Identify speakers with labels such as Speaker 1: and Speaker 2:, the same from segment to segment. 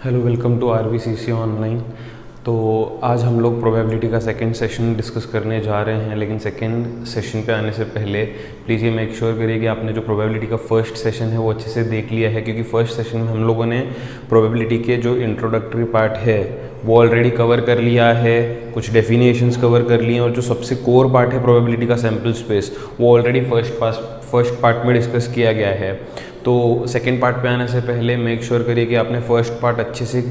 Speaker 1: Hello, welcome to RVCC online. तो आज हम लोग प्रोबेबिलिटी का सेकंड सेशन डिस्कस करने जा रहे हैं, लेकिन सेकंड सेशन पे आने से पहले प्लीज़ ये मेक श्योर करिए कि आपने जो प्रोबेबिलिटी का फर्स्ट सेशन है वो अच्छे से देख लिया है, क्योंकि फर्स्ट सेशन में हम लोगों ने प्रोबेबिलिटी के जो इंट्रोडक्टरी पार्ट है वो ऑलरेडी कवर कर लिया है, कुछ डेफिनेशंस कवर कर लिए, और जो सबसे कोर पार्ट है प्रोबेबिलिटी का सैम्पल स्पेस वो ऑलरेडी फर्स्ट पार्ट में डिस्कस किया गया है। तो सेकेंड पार्ट पे आने से पहले मेक श्योर करिए कि आपने फर्स्ट पार्ट अच्छे से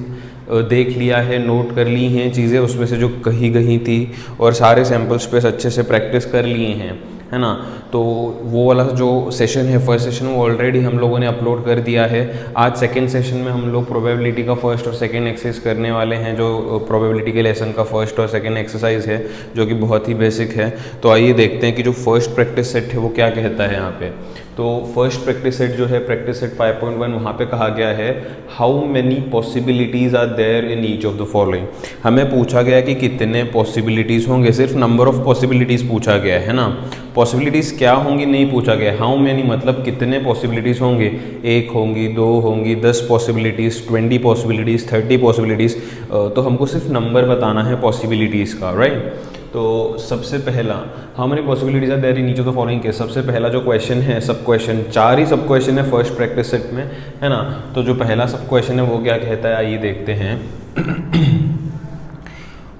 Speaker 1: देख लिया है, नोट कर ली हैं चीज़ें उसमें से जो कही गई थी, और सारे सैम्पल स्पेस अच्छे से प्रैक्टिस कर लिए हैं, है ना। तो वो वाला जो सेशन है फर्स्ट सेशन वो ऑलरेडी हम लोगों ने अपलोड कर दिया है। आज सेकेंड सेशन में हम लोग प्रोबेबिलिटी का फर्स्ट और सेकेंड एक्सरसाइज करने वाले हैं, जो प्रोबेबिलिटी के लेसन का फर्स्ट और सेकेंड एक्सरसाइज है, जो कि बहुत ही बेसिक है। तो आइए देखते हैं कि जो फर्स्ट प्रैक्टिस सेट है वो क्या कहता है यहाँ पे। तो फर्स्ट प्रैक्टिस सेट जो है प्रैक्टिस सेट 5.1, वहाँ पे कहा गया है how many possibilities are there in each of the following. हमें पूछा गया कि कितने पॉसिबिलिटीज़ होंगे, सिर्फ नंबर ऑफ पॉसिबिलिटीज़ पूछा गया है ना। पॉसिबिलिटीज़ क्या होंगी नहीं पूछा गया। हाउ मेनी मतलब कितने पॉसिबिलिटीज़ होंगे, 1 होंगी, 2 होंगी, 10 पॉसिबिलिटीज़, 20 पॉसिबिलिटीज़, 30 पॉसिबिलिटीज़। तो हमको सिर्फ नंबर बताना है पॉसिबिलिटीज़ का, राइट। तो सबसे पहला how many possibilities are there in each of the following case. सबसे पहला जो क्वेश्चन है, सब क्वेश्चन 4 ही सब क्वेश्चन है फर्स्ट प्रैक्टिस सेट में, है ना। तो जो पहला सब क्वेश्चन है वो क्या कहता है आइए देखते हैं।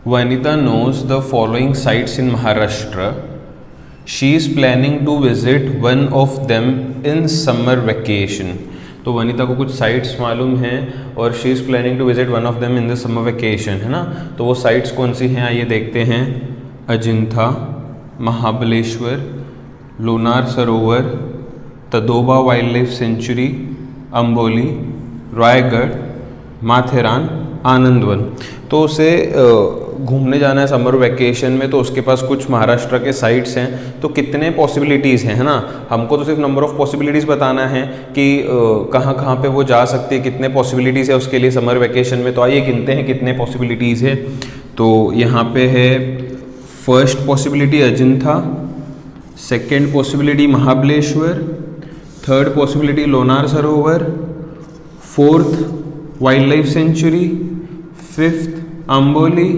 Speaker 1: Vanita knows the following sites in Maharashtra. She is planning to visit one of them in summer vacation. तो वनिता को कुछ साइट्स मालूम हैं और she is planning to visit one of them in the summer vacation, है ना। तो वो साइट्स कौन सी हैं आइए देखते हैं। Ajanta, Mahabaleshwar, Lonar Sarovar, Tadoba wildlife sanctuary, Amboli, Raigad, Matheran, Anandwan. तो उसे घूमने जाना है समर वेकेशन में, तो उसके पास कुछ महाराष्ट्र के साइट्स हैं। तो कितने पॉसिबिलिटीज़ हैं, है ना। हमको तो सिर्फ नंबर ऑफ पॉसिबिलिटीज़ बताना है कि कहाँ कहाँ पे वो जा सकती है, कितने पॉसिबिलिटीज़ है उसके लिए समर वेकेशन में। तो आइए गिनते हैं कितने पॉसिबिलिटीज़ है। तो यहाँ पे है first possibility Ajintha, second possibility Mahabaleshwar, third possibility Lonar Sarovar, fourth wildlife sanctuary, fifth Amboli,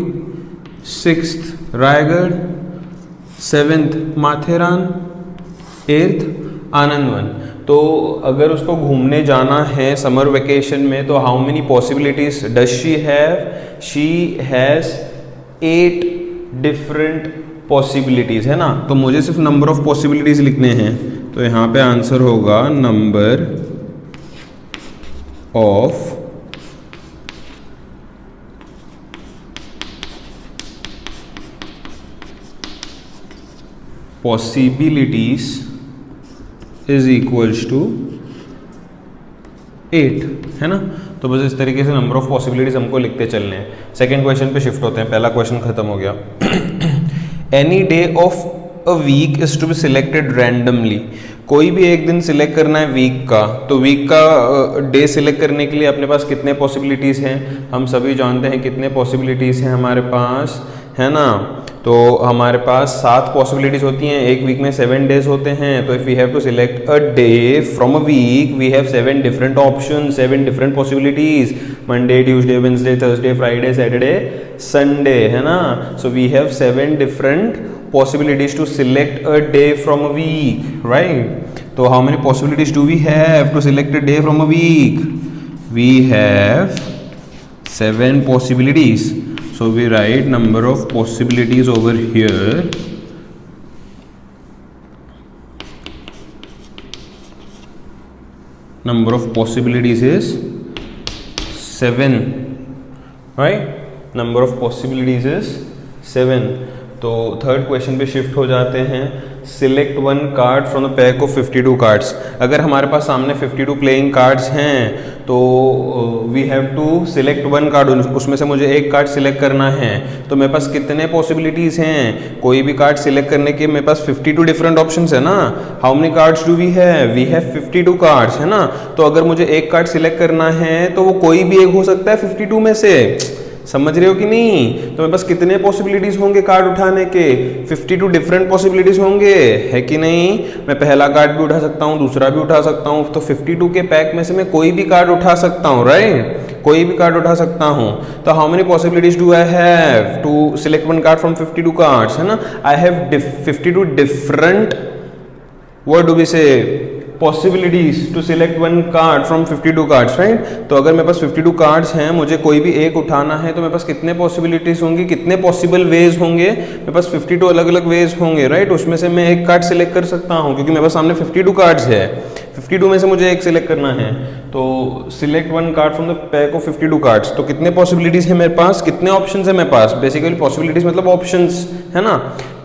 Speaker 1: sixth Raigad, seventh Matheran, eighth Anandwan. तो अगर उसको घूमने जाना है समर वेकेशन में तो how many possibilities does she have. She has 8 different possibilities, है ना। तो मुझे सिर्फ नंबर ऑफ पॉसिबिलिटीज़ लिखने हैं। तो यहाँ पे आंसर होगा number of possibilities is equals to 8, है ना। तो बस इस तरीके से नंबर ऑफ पॉसिबिलिटीज हमको लिखते चलने हैं। सेकेंड क्वेश्चन पे शिफ्ट होते हैं, पहला क्वेश्चन खत्म हो गया। Any day of a week is to be selected randomly. कोई भी एक दिन सिलेक्ट करना है वीक का, तो वीक का डे सिलेक्ट करने के लिए अपने पास कितने पॉसिबिलिटीज़ हैं, हम सभी जानते हैं कितने पॉसिबिलिटीज़ हैं हमारे पास, है ना। तो हमारे पास 7 पॉसिबिलिटीज़ होती हैं, एक वीक में 7 डेज होते हैं। तो if we have to select a day from a week we have 7 different option, 7 different possibilities, Monday, Tuesday, Wednesday, Thursday, Friday, Saturday, Sunday, है ना। So we have 7 different possibilities to select a day from a week, right? So how many possibilities do we have to select a day from a week? We have 7 possibilities. So we write number of possibilities over here. Number of possibilities is 7, right? Number of possibilities is 7. तो third question पे shift हो जाते हैं। Select 1 card from the pack of 52 cards. अगर हमारे पास सामने 52 playing cards हैं तो we have to select 1 card, उसमें से मुझे एक कार्ड सिलेक्ट करना है। तो मेरे पास कितने पॉसिबिलिटीज़ हैं, कोई भी कार्ड सिलेक्ट करने के मेरे पास 52 डिफरेंट ऑप्शंस है ना। How many cards do we have 52 cards, है ना। तो अगर मुझे एक कार्ड सिलेक्ट करना है तो वो कोई भी एक हो सकता है 52 में से, समझ रहे हो कि नहीं? तो मेरे पास कितने पॉसिबिलिटीज होंगे कार्ड उठाने के? 52 डिफरेंट पॉसिबिलिटीज होंगे, है कि नहीं? मैं पहला कार्ड भी उठा सकता हूँ, दूसरा भी उठा सकता हूँ, तो 52 के पैक में से मैं कोई भी कार्ड उठा सकता हूँ, राइट? कोई भी कार्ड उठा सकता हूँ। तो how many possibilities do I have to select one card from 52 cards, है ना? I have 52 different, what do we say, possibilities to select one card from 52 cards, right? तो अगर मेरे पास 52 कार्ड्स हैं, मुझे कोई भी एक उठाना है, तो मेरे पास कितने पॉसिबिलिटीज होंगी, कितने पॉसिबल वेज होंगे? मेरे पास 52 अलग अलग वेज होंगे, राइट? उसमें से मैं एक कार्ड सिलेक्ट कर सकता हूँ, क्योंकि मेरे पास सामने 52 कार्ड्स है, 52 में से मुझे एक सिलेक्ट करना है। तो select one card from the pack of 52 cards, तो कितने पॉसिबिलिटीज है मेरे पास, कितने ऑप्शंस है मेरे पास? बेसिकली पॉसिबिलिटीज मतलब ऑप्शंस, है ना?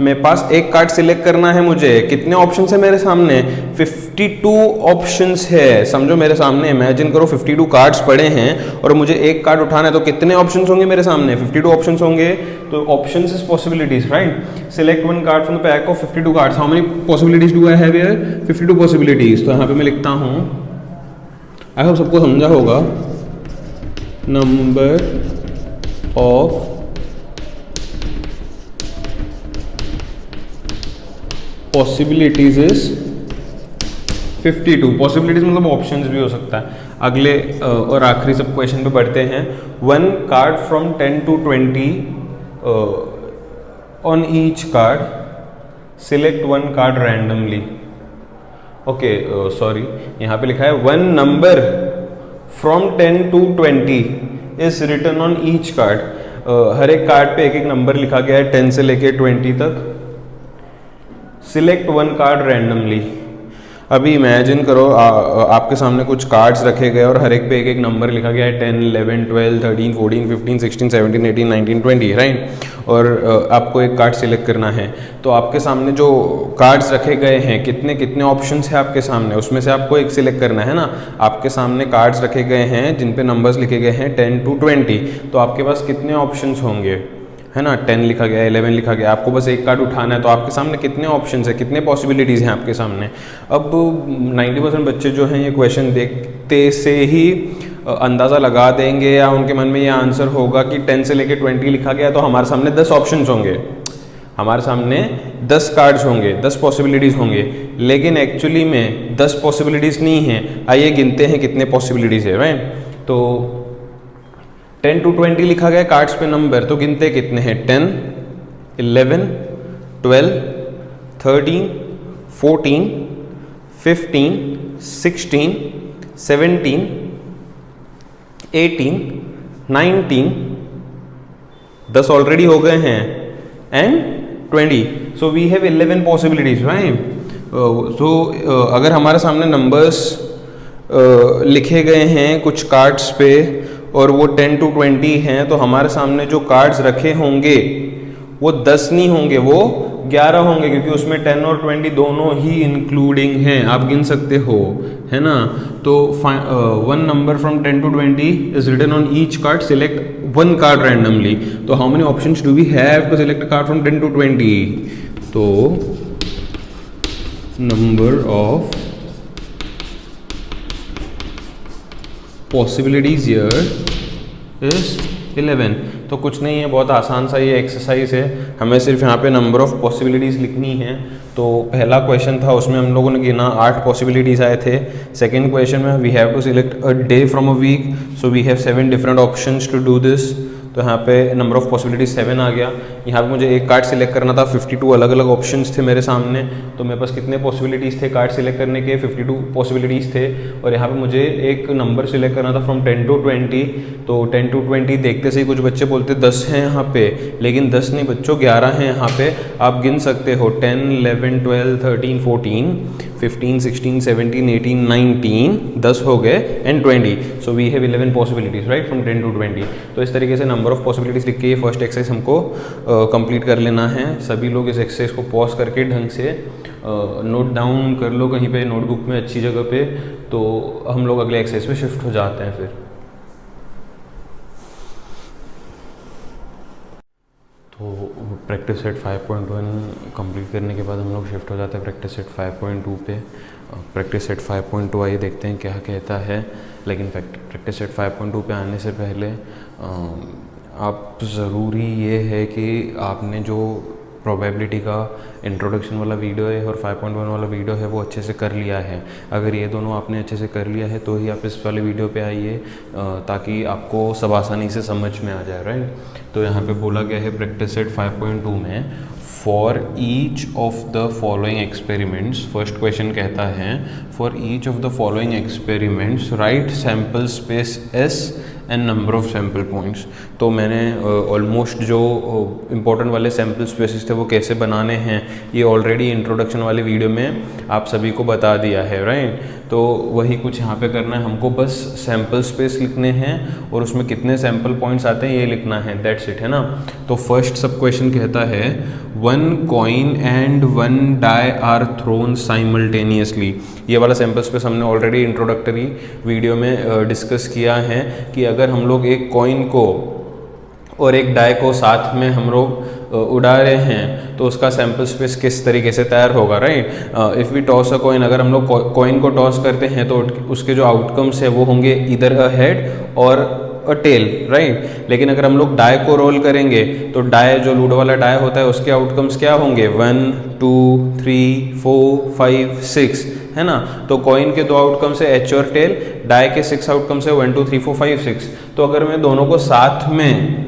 Speaker 1: मेरे पास एक कार्ड सिलेक्ट करना है मुझे, कितने ऑप्शंस है मेरे सामने? 52 ऑप्शंस है, समझो मेरे सामने, इमेजिन करो 52 कार्ड्स पड़े हैं और मुझे एक कार्ड उठाना है, तो कितने ऑप्शंस होंगे मेरे सामने? 52 ऑप्शंस होंगे। तो options is possibilities, right? Select one card from the pack of 52 cards, how many possibilities do I have here? 52 possibilities. तो यहाँ पे मैं लिखता हूँ, आई होप सबको समझा होगा, number of possibilities is 52। Possibilities मतलब ऑप्शंस भी हो सकता है। अगले और आखिरी सब क्वेश्चन पे बढ़ते हैं। One card from 10 to 20 on each card, select one card randomly. Okay, sorry, यहाँ पे लिखा है one number from 10 to 20 is written on each card. हर एक कार्ड पे एक एक नंबर लिखा गया है 10 से लेके 20 तक। Select one card randomly. अभी इमेजिन करो आपके सामने कुछ कार्ड्स रखे गए और हर एक पे एक एक नंबर लिखा गया है 10, 11, 12, 13, 14, 15, 16, 17, 18, 19, 20, राइट? और आपको एक कार्ड सिलेक्ट करना है, तो आपके सामने जो कार्ड्स रखे गए हैं, कितने कितने ऑप्शंस हैं आपके सामने, उसमें से आपको एक सिलेक्ट करना है ना। आपके सामने कार्ड्स रखे गए हैं जिन पे नंबर्स लिखे गए हैं 10 to 20, तो आपके पास कितने ऑप्शंस होंगे, है ना? 10 लिखा गया, 11 लिखा गया, आपको बस एक कार्ड उठाना है, तो आपके सामने कितने ऑप्शंस है, कितने पॉसिबिलिटीज़ हैं आपके सामने। अब 90% बच्चे जो हैं ये क्वेश्चन देखते से ही अंदाज़ा लगा देंगे, या उनके मन में ये आंसर होगा कि 10 से लेके 20 लिखा गया तो हमारे सामने 10 ऑप्शंस होंगे, हमारे सामने 10 कार्ड्स होंगे, 10 पॉसिबिलिटीज़ होंगे। लेकिन एक्चुअली में 10 पॉसिबिलिटीज़ नहीं है। आइए गिनते हैं कितने पॉसिबिलिटीज़ है, राइट? तो 10 to 20 लिखा गया कार्ड्स पे नंबर, तो गिनते कितने हैं? 10, 11, 12, 13, 14, 15, 16, 17, 18, 19, 10 ऑलरेडी हो गए हैं, and 20। So we have 11 possibilities, right? So अगर हमारे सामने नंबर्स लिखे गए हैं कुछ कार्ड्स पे और वो 10 to 20 हैं, तो हमारे सामने जो कार्ड्स रखे होंगे वो 10 नहीं होंगे, वो 11 होंगे, क्योंकि उसमें 10 और 20 दोनों ही इंक्लूडिंग हैं, आप गिन सकते हो, है ना? तो one number from 10 to 20 is written on each card, select one card randomly. तो how many options do we have to select a card from 10 to 20? तो number of possibilities here is 11। तो कुछ नहीं है, बहुत आसान सा ये एक्सरसाइज है, हमें सिर्फ यहाँ पे नंबर ऑफ पॉसिबिलिटीज़ लिखनी है। तो पहला क्वेश्चन था, उसमें हम लोगों ने गिना 8 पॉसिबिलिटीज़ आए थे। सेकंड क्वेश्चन में we have to select a day from a week, so we have 7 different options to do this. तो यहाँ पे नंबर ऑफ पॉसिबिलिटीज 7 आ गया। यहाँ पे मुझे एक कार्ड सिलेक्ट करना था, 52 अलग अलग ऑप्शंस थे मेरे सामने, तो मेरे पास कितने पॉसिबिलिटीज़ थे कार्ड सिलेक्ट करने के? 52 पॉसिबिलिटीज़ थे। और यहाँ पे मुझे एक नंबर सिलेक्ट करना था फ्रॉम 10 to 20, तो 10 to 20 देखते से ही कुछ बच्चे बोलते 10 हैं यहाँ पे, लेकिन 10 नहीं बच्चों, 11 हैं यहाँ पे। आप गिन सकते हो 10, 11, 12, 13, 14, 15, 16, 17, 18, 19, 10 हो गए, and 20। So we have 11 possibilities, right, from 10 to 20। तो इस तरीके से नंबर ऑफ पॉसिबिलिटीज लिख के ये फर्स्ट एक्सरसाइज हमको कंप्लीट कर लेना है। सभी लोग इस एक्सरसाइज को पॉज करके ढंग से नोट डाउन कर लो कहीं पे नोटबुक में अच्छी जगह पे, तो हम लोग अगले एक्सरसाइज पे शिफ्ट हो जाते हैं। फिर तो प्रैक्टिस सेट 5.1 कंप्लीट करने के बाद हम लोग शिफ्ट हो जाते हैं प्रैक्टिस सेट 5.2 पे। प्रैक्टिस सेट 5.2 आइए देखते हैं क्या कहता है। लेकिन प्रैक्टिस सेट 5.2 पे आने से पहले आप ज़रूरी ये है कि आपने जो प्रोबेबिलिटी का इंट्रोडक्शन वाला वीडियो है और 5.1 वाला वीडियो है वो अच्छे से कर लिया है। अगर ये दोनों आपने अच्छे से कर लिया है तो ही आप इस वाले वीडियो पे आइए, ताकि आपको सब आसानी से समझ में आ जाए, राइट। तो यहाँ पे बोला गया है प्रैक्टिस सेट 5.2 में, for each of the following experiments, first question कहता है for each of the following experiments right sample space S and number of sample points. तो मैंने ऑलमोस्ट जो इम्पोर्टेंट वाले सैम्पल स्पेसिस थे वो कैसे बनाने हैं ये ऑलरेडी इंट्रोडक्शन वाले वीडियो में आप सभी को बता दिया है, राइट। तो वही कुछ यहाँ पे करना है हमको, बस सैम्पल स्पेस लिखने हैं और उसमें कितने सैम्पल पॉइंट्स आते हैं ये लिखना है, दैट्स इट, है ना। तो फर्स्ट सब क्वेश्चन कहता है 1 coin and 1 die are thrown simultaneously. ये वाला सैम्पल स्पेस हमने ऑलरेडी इंट्रोडक्टरी वीडियो में डिस्कस किया है कि अगर हम लोग एक कॉइन को और एक डाई को साथ में हम लोग उड़ा रहे हैं तो उसका सैम्पल स्पेस किस तरीके से तैयार होगा, right. If we toss a coin, अगर हम लोग कॉइन को टॉस करते हैं तो उसके जो आउटकम्स है वो होंगे इधर अ हेड और अ टेल, राइट। लेकिन अगर हम लोग डाई को रोल करेंगे तो डाई, जो लूडो वाला डाई होता है, उसके आउटकम्स क्या होंगे 1 2 3 4 5 6, है ना। तो कॉइन के 2 आउटकम्स है एच और टेल, डाई के 6 आउटकम्स है 1 2 3 4 5 6। तो अगर मैं दोनों को साथ में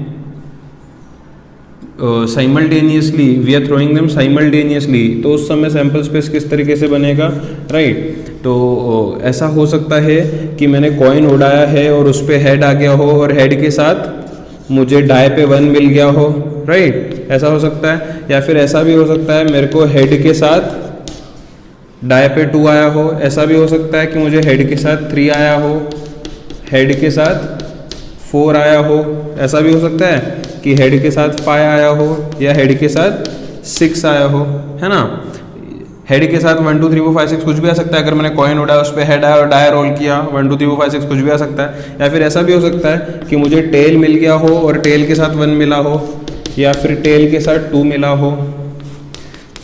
Speaker 1: simultaneously, we are throwing them simultaneously, तो उस समय सैम्पल स्पेस किस तरीके से बनेगा, राइट। तो ऐसा हो सकता है कि मैंने कॉइन उड़ाया है और उस पर हेड आ गया हो और हेड के साथ मुझे डाई पे 1 मिल गया हो, राइट। ऐसा हो सकता है, या फिर ऐसा भी हो सकता है मेरे को हेड के साथ डाई पे 2 आया हो। ऐसा भी हो सकता है कि मुझे हेड के साथ 3 आया हो, हेड के साथ 4 आया हो। ऐसा भी हो सकता है कि हेड के साथ 5 आया हो या हेड के साथ 6 आया हो, है ना। हेड के साथ 1 2 3 4 5 6 कुछ भी आ सकता है। अगर मैंने कॉइन उड़ाया, उस पर हेड आया और डाई रोल किया, 1 2 3 4 5 6 कुछ भी आ सकता है। या फिर ऐसा भी हो सकता है कि मुझे टेल मिल गया हो और टेल के साथ 1 मिला हो, या फिर टेल के साथ 2 मिला हो,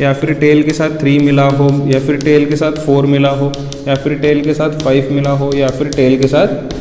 Speaker 1: या फिर टेल के साथ 3 मिला हो, या फिर टेल के साथ 4 मिला हो, या फिर टेल के साथ 5 मिला हो, या फिर टेल के साथ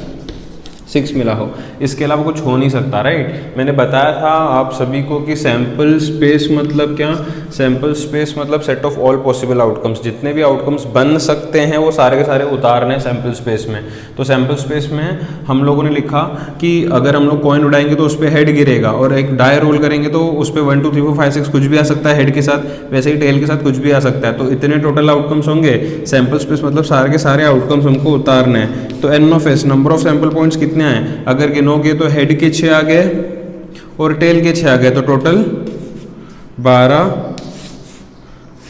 Speaker 1: 6 मिला हो। इसके अलावा कुछ हो नहीं सकता, राइट। मैंने बताया था आप सभी को कि सैम्पल स्पेस मतलब क्या, सैम्पल स्पेस मतलब set of all possible outcomes. जितने भी आउटकम्स बन सकते हैं वो सारे के सारे उतारने सैम्पल स्पेस में। तो सैम्पल स्पेस में हम लोगों ने लिखा कि अगर हम लोग कॉइन उड़ाएंगे तो उस पर हेड गिरेगा, और एक डाई रोल करेंगे तो उस पर 1 2 3 4 5 6 कुछ भी आ सकता है हेड के साथ, वैसे ही टेल के साथ कुछ भी आ सकता है। तो इतने टोटल आउटकम्स होंगे। सैम्पल स्पेस मतलब सारे के सारे आउटकम्स हमको उतारने हैं। तो N of S, number of sample points कितने हैं, अगर गिनोगे तो हेड के 6 आ गए और टेल के 6 आ गए, तो टोटल 12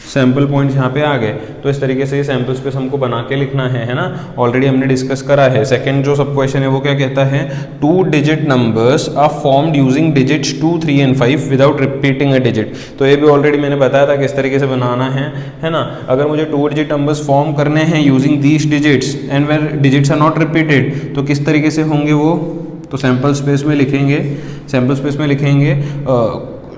Speaker 1: सैम्पल पॉइंट्स यहाँ पे आ गए। तो इस तरीके से ये सैम्पल स्पेस हमको बना के लिखना है ना। ऑलरेडी हमने डिस्कस करा है। सेकंड जो सब क्वेश्चन है वो क्या कहता है, 2 digit numbers are formed using digits 2 3 and 5 without repeating a digit. तो ये भी ऑलरेडी मैंने बताया था किस तरीके से बनाना है ना। अगर मुझे 2 डिजिट नंबर्स फॉर्म करने हैं using these digits and where digits are not repeated, तो किस तरीके से होंगे वो, तो सैम्पल स्पेस में लिखेंगे, सैम्पल स्पेस में लिखेंगे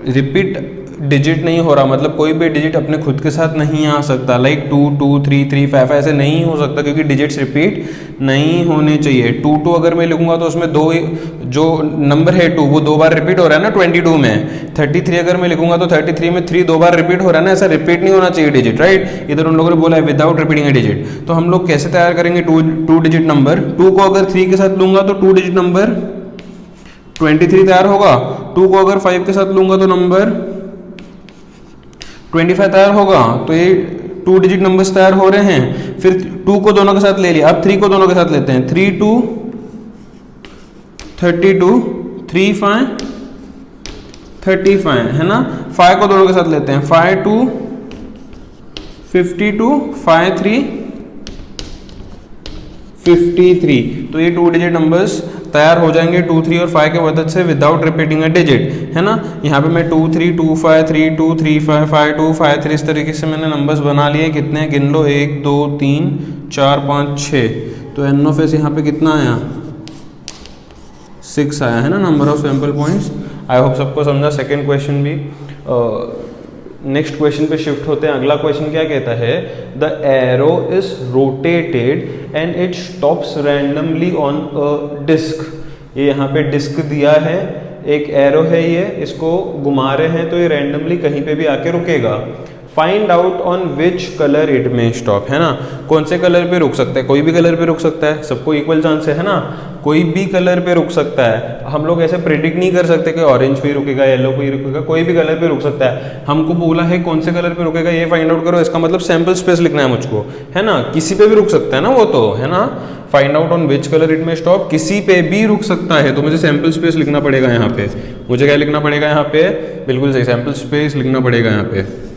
Speaker 1: रिपीट डिजिट नहीं हो रहा, मतलब कोई भी डिजिट अपने खुद के साथ नहीं आ सकता, लाइक 2 2 3 3 5 ऐसे नहीं हो सकता, क्योंकि डिजिट्स रिपीट नहीं होने चाहिए। 2 2 अगर मैं लिखूंगा तो उसमें दो, जो नंबर है 2 वो 2 बार रिपीट हो रहा है ना 22 में। 33 अगर मैं लिखूंगा तो 33 में 3 2 बार रिपीट हो रहा है ना, ऐसा रिपीट नहीं होना चाहिए डिजिट, राइट। इधर उन लोगों ने बोला है विदाउट रिपीटिंग ए डिजिट। तो हम लोग कैसे तैयार करेंगे 2 डिजिट नंबर, 2 को अगर 3 के साथ लूंगा तो 2 डिजिट नंबर 23 तैयार होगा। 2 को अगर 5 के साथ लूंगा तो नंबर 25 तैयार होगा। तो ये 2 डिजिट नंबर्स तैयार हो रहे हैं। फिर 2 को दोनों के साथ ले लिया, अब 3 को दोनों के साथ लेते हैं। 3 2 32 3 5 35, है ना। 5 को दोनों के साथ लेते हैं, 5 2 52 5 3 53। तो ये 2 डिजिट नंबर्स तैयार हो जाएंगे 2 3 और 5 के मदद से विदाउट रिपीटिंग अ डिजिट, है ना। यहाँ पे मैं 2 3 2 5 3 2 3 5 5 2 5 3 इस तरीके से मैंने नंबर्स बना लिए। कितने गिन लो, 1 2 3 4 5 6। तो एन ऑफ एस यहाँ पे कितना आया, 6 आया, है ना, number of sample points. I hope सबको समझा। सेकेंड क्वेश्चन भी नेक्स्ट क्वेश्चन पे शिफ्ट होते हैं। अगला क्वेश्चन क्या कहता है, the arrow is rotated and it stops randomly on a disc. ये यहाँ पे डिस्क दिया है एक एरो है, ये इसको घुमा रहे हैं तो ये रैंडमली कहीं पे भी आके रुकेगा। Find out on which colour it में स्टॉप, है ना, कौन से कलर पे रुक सकता है, कोई भी कलर पे रुक सकता है, सबको इक्वल चांस है ना, कोई भी कलर पे रुक सकता है। हम लोग ऐसे प्रेडिक्ट नहीं कर सकते कि ऑरेंज पे रुकेगा, येलो पे रुकेगा, कोई भी कलर पे रुक सकता है। हमको बोला है कौन से कलर पे रुकेगा ये फाइंड आउट करो, इसका मतलब सैंपल स्पेस लिखना है मुझको, है ना, किसी पे भी रुक सकता है ना वो तो, है ना। Find out on which colour it में स्टॉप, किसी पे भी रुक सकता है, तो मुझे सैंपल स्पेस लिखना पड़ेगा यहाँ पे। मुझे क्या लिखना पड़ेगा यहाँ पे, बिल्कुल सही, सैंपल स्पेस लिखना पड़ेगा यहाँ पे।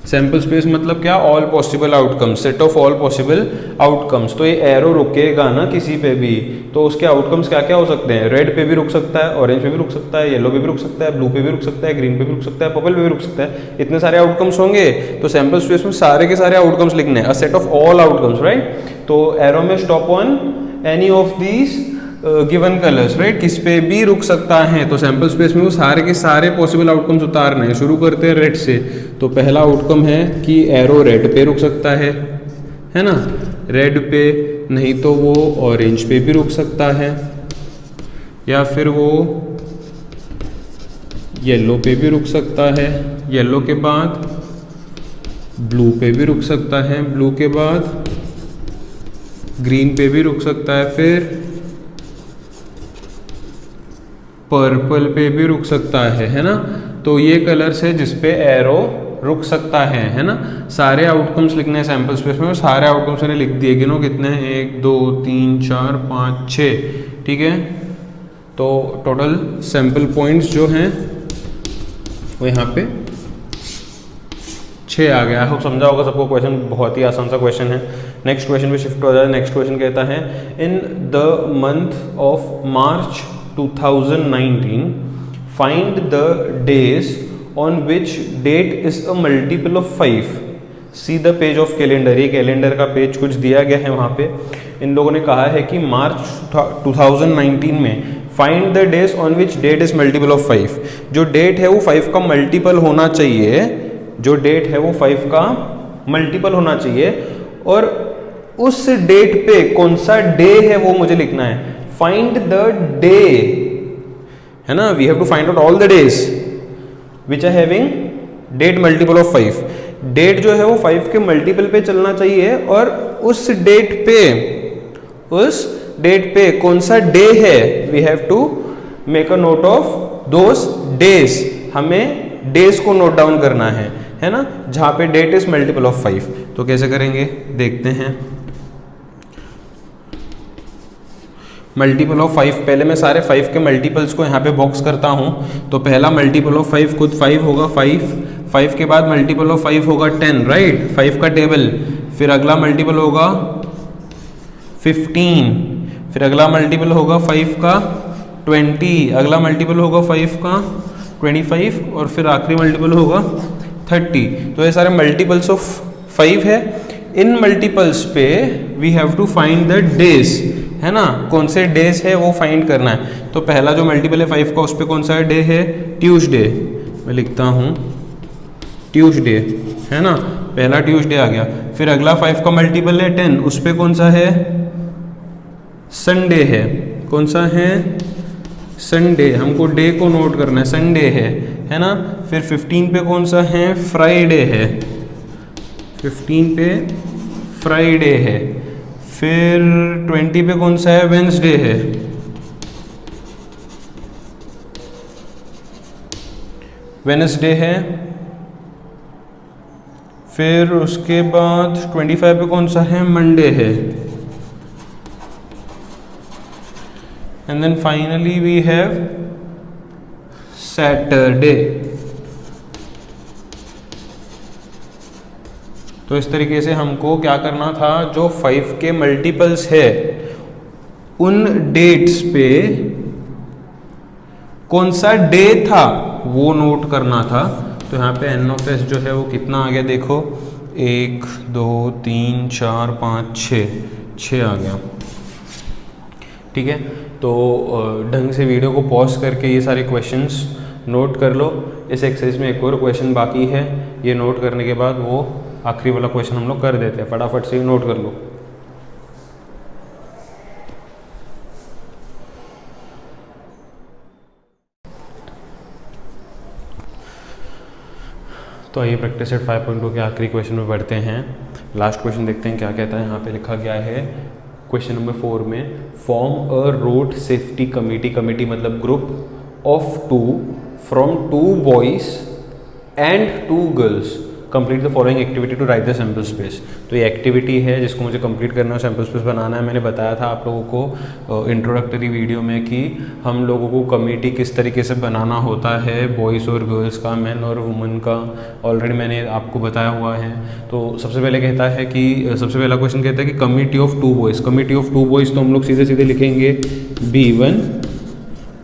Speaker 1: सैंपल स्पेस मतलब क्या, all possible outcomes, set of all possible outcomes. तो ये एरो रुकेगा ना किसी पे भी, तो उसके आउटकम्स क्या क्या हो सकते हैं, रेड पे भी रुक सकता है, ऑरेंज पे भी रुक सकता है, येलो पे भी रुक सकता है, ब्लू पे भी रुक सकता है, ग्रीन पे भी रुक सकता है, पर्पल पे भी रुक सकता है। इतने सारे आउटकम्स होंगे तो सैंपल स्पेस में सारे के सारे आउटकम्स लिखने हैं, a set of all outcomes, right. तो एरो में stop on any of these given colours, right, किस पे भी रुक सकता है। तो सैंपल स्पेस में वो सारे के सारे पॉसिबल आउटकम्स उतारने हैं। शुरू करते हैं रेड से, तो पहला आउटकम है कि एरो रेड पे रुक सकता है ना, रेड पे, नहीं तो वो ऑरेंज पे भी रुक सकता है, या फिर वो येलो पे भी रुक सकता है, येलो के बाद ब्लू पे भी रुक सकता है, ब्लू के बाद ग्रीन पे भी रुक सकता है, फिर पर्पल पे भी रुक सकता है ना। तो ये कलर्स है जिसपे एरो रुक सकता है ना। सारे आउटकम्स लिखने हैं सैंपल स्पेस में, सारे आउटकम्स मैंने लिख दिए, गिनो कितने हैं, 1 2 3 4 5 6, ठीक है। तो टोटल सैंपल पॉइंट्स जो हैं वो यहाँ पे 6 आ गया। होप समझा होगा सबको, क्वेश्चन बहुत ही आसान सा क्वेश्चन है। नेक्स्ट क्वेश्चन पे शिफ्ट हो जाए। नेक्स्ट क्वेश्चन कहता है, in the month of March 2019 find the days on which date is a multiple of 5. See the page of calendar। ये कैलेंडर का पेज कुछ दिया गया है वहाँ पे। इन लोगों ने कहा है कि मार्च 2019 में find the days on which date is multiple of 5। जो डेट है वो 5 का मल्टीपल होना चाहिए, जो डेट है वो 5 का मल्टीपल होना चाहिए, और उस डेट पे कौन सा डे है वो मुझे लिखना है। फाइंड द डे, है ना, we have to find out all the days which are having date multiple of 5। Date जो है वो 5 के मल्टीपल पे चलना चाहिए, और उस डेट पे कौन सा डे है, we have to make a note of those days. हमें डेज को नोट डाउन करना है ना, जहां पे डेट इज मल्टीपल ऑफ 5। तो कैसे करेंगे देखते हैं। मल्टीपल ऑफ 5, पहले मैं सारे 5 के मल्टीपल्स को यहाँ पे बॉक्स करता हूँ। तो पहला मल्टीपल ऑफ 5 खुद 5 होगा, 5 के बाद मल्टीपल ऑफ 5 होगा 10, राइट, 5 का टेबल। फिर अगला मल्टीपल होगा 15, फिर अगला मल्टीपल होगा 5 का 20, अगला मल्टीपल होगा 5 का 25, और फिर आखिरी मल्टीपल होगा 30। तो ये सारे मल्टीपल्स ऑफ 5 है। इन मल्टीपल्स पे we have to find the days, है ना, कौन से डेज है वो फाइंड करना है। तो पहला जो मल्टीपल है 5 का, उस पर कौन सा डे है, ट्यूसडे। मैं लिखता हूँ ट्यूसडे, है ना, पहला ट्यूसडे आ गया। फिर अगला 5 का मल्टीपल है 10, उस पर कौन सा है, संडे है। कौन सा है, संडे, हमको डे को नोट करना है, संडे है ना। फिर 15 पे कौन सा है, फ्राइडे है, 15 पे फ्राइडे है। फिर 20 पे कौन सा है, वेंसडे है। वेनसडे है। फिर उसके बाद 25 पे कौन सा है, मंडे है। And then finally we have Saturday. तो इस तरीके से हमको क्या करना था, जो 5 के मल्टीपल्स है उन डेट्स पे कौन सा डे था वो नोट करना था। तो यहाँ पे एन ऑफ एस जो है वो कितना आ गया, देखो 1 2 3 4 5 6 आ गया, ठीक है। तो ढंग से वीडियो को पॉज करके ये सारे क्वेश्चंस नोट कर लो। इस एक्सरसाइज में एक और क्वेश्चन बाकी है, ये नोट करने के बाद वो आखिरी वाला क्वेश्चन हम लोग कर देते हैं। फटाफट से नोट कर लो। तो आइए प्रैक्टिस सेट 5.2 के आखिरी क्वेश्चन में बढ़ते हैं। लास्ट क्वेश्चन देखते हैं क्या कहता है। यहाँ पे लिखा गया है क्वेश्चन नंबर 4 में, form a road safety committee, committee मतलब group of 2 from 2 boys and 2 girls, complete the following activity to write the sample space. तो ये एक्टिविटी है जिसको मुझे कंप्लीट करना है, सैम्पल स्पेस बनाना है। मैंने बताया था आप लोगों को इंट्रोडक्टरी वीडियो में कि हम लोगों को कमेटी किस तरीके से बनाना होता है, बॉयज़ और गर्ल्स का, मैन और वुमेन का, ऑलरेडी मैंने आपको बताया हुआ है। तो सबसे पहले कहता है कि सबसे पहला क्वेश्चन कहता है कि committee of 2 boys, committee of 2 boys तो हम लोग सीधे सीधे लिखेंगे B1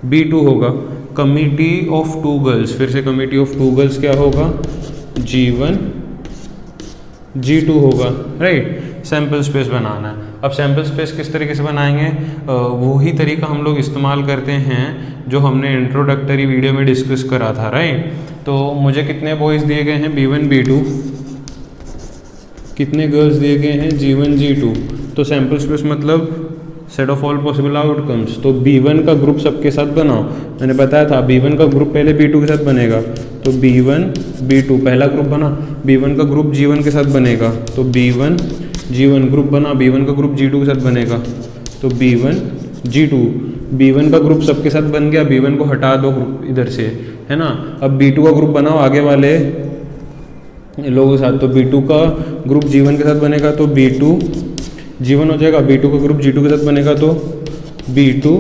Speaker 1: B2 होगा। कमेटी ऑफ 2 गर्ल्स, फिर से कमेटी ऑफ 2 गर्ल्स क्या होगा, G1 G2 होगा, राइट। सैम्पल स्पेस बनाना है। अब सैम्पल स्पेस किस तरीके से बनाएंगे, वही तरीका हम लोग इस्तेमाल करते हैं जो हमने इंट्रोडक्टरी वीडियो में डिस्कस करा था, राइट। तो मुझे कितने बॉयज़ दिए गए हैं, B1 B2, कितने गर्ल्स दिए गए हैं, G1 G2। तो सैम्पल स्पेस मतलब set of all possible outcomes. तो B1 का ग्रुप सबके साथ बनाओ, मैंने बताया था B1 का ग्रुप पहले B2 के साथ बनेगा, तो B1 B2 पहला ग्रुप बना, B1 का ग्रुप G1 के साथ बनेगा, तो B1 G1 ग्रुप बना, B1 का ग्रुप G2 के साथ बनेगा, तो B1 G2। B1 का ग्रुप सबके साथ बन गया, B1 को हटा दो ग्रुप इधर से, है ना। अब B2 का ग्रुप बनाओ आगे वाले लोगों के साथ, तो B2 का ग्रुप G1 के साथ बनेगा, तो B2 G1 हो जाएगा, B2 का ग्रुप G2 के साथ बनेगा तो B2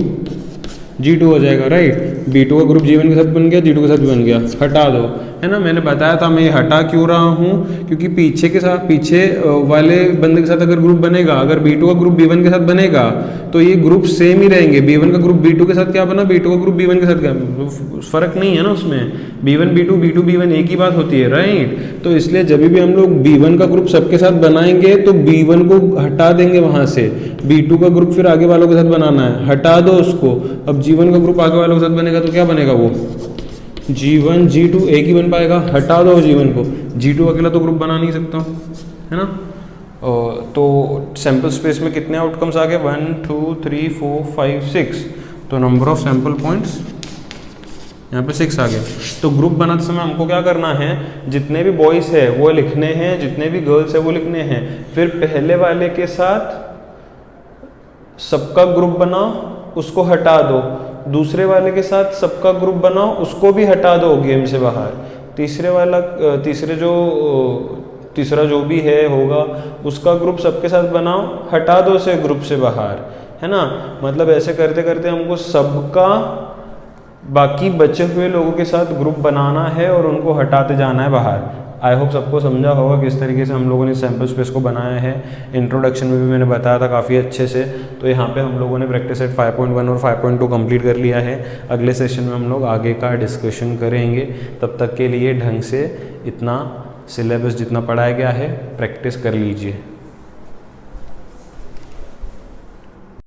Speaker 1: G2 हो जाएगा, राइट। B2 का ग्रुप G1 के साथ बन गया, G2 के साथ बन गया, हटा दो, है ना। मैंने बताया था मैं ये हटा क्यों रहा हूँ, क्योंकि पीछे वाले बंदे के साथ अगर ग्रुप बनेगा, अगर B2 का ग्रुप B1 के साथ बनेगा तो ये ग्रुप सेम ही रहेंगे। B1 का ग्रुप B2 के साथ क्या बना, B2 का ग्रुप B1 के साथ क्या, फर्क नहीं है ना उसमें। B1 B2 B2 B1 एक ही बात होती है, राइट। तो इसलिए जब भी हम लोग B1 का ग्रुप सबके साथ बनाएंगे तो B1 को हटा देंगे वहां से, B2 का ग्रुप फिर आगे वालों के साथ बनाना है, हटा दो उसको। अब G1 का ग्रुप आगे वालों के साथ बनेगा तो क्या बनेगा, वो G1 G2 एक ही बन पाएगा, हटा दो G1 को, G2 अकेला तो ग्रुप बना नहीं सकता, है ना। तो सैम्पल स्पेस में कितने आउटकम्स आ गए, 1 2 3 4 5 6, तो नंबर ऑफ सैम्पल पॉइंट्स यहाँ पे 6 आ गए। तो ग्रुप बनाते समय हमको क्या करना है, जितने भी बॉयज़ है वो लिखने हैं, जितने भी गर्ल्स है वो लिखने हैं। फिर पहले वाले के साथ सबका ग्रुप बनाओ, उसको हटा दो, दूसरे वाले के साथ सबका ग्रुप बनाओ, उसको भी हटा दो गेम से बाहर, तीसरा जो भी है होगा उसका ग्रुप सबके साथ बनाओ, हटा दो उसे ग्रुप से बाहर, है ना। मतलब ऐसे करते करते हमको सबका बाकी बचे हुए लोगों के साथ ग्रुप बनाना है और उनको हटाते जाना है बाहर। आई होप सबको समझा होगा किस तरीके से हम लोगों ने सैम्पल स्पेस को बनाया है। इंट्रोडक्शन में भी मैंने बताया था काफ़ी अच्छे से। तो यहाँ पे हम लोगों ने प्रैक्टिस सेट 5.1 और 5.2 कंप्लीट कर लिया है। अगले सेशन में हम लोग आगे का डिस्कशन करेंगे। तब तक के लिए ढंग से इतना सिलेबस जितना पढ़ाया गया है प्रैक्टिस कर लीजिए।